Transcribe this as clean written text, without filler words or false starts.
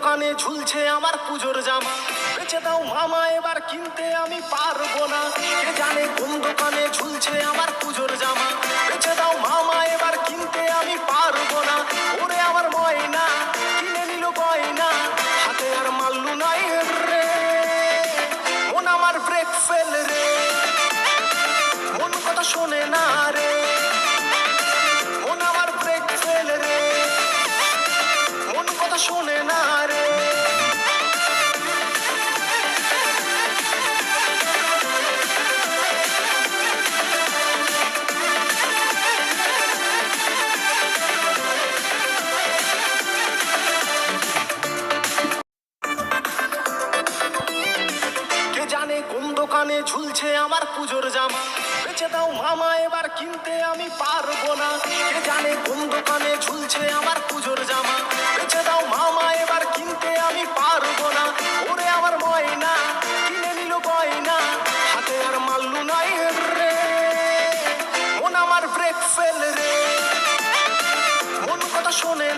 দোকানে ঝুলছে আমার পুজোর জামা, বেচে দাও মামা এবার কিনতে আমি পারবো না। কে জানে কোন দোকানে ঝুলছে আমার পুজোর জামা, বেচে দাও মামা এবার কিনতে আমি পারবো না। ওরে আমার ময়না কিনে নিল গয়না, হাতে আর মাল্লু নাই রে, মন আমার ব্রেক ফেল রে, মন কথা শোনে না রে, মন আমার ব্রেক ফেল রে, মন কথা শোনে না রে। কে জানে কোন দোকানে ঝুলছে আমার পুজোর জামা, বেচে দাও মামা এবার কিনতে আমি পারবো না। কে জানে কোন দোকানে ঝুলছে আমার পুজোর জামা, বেচে দাও মামা এবার কিনতে আমি পারবো না। ওরে আমার ময়না কিনে নিল গয়না, হাতে আর মাল্লু নাই রে, মন আমার ব্রেক ফেল রে, মন কথা শোনে না।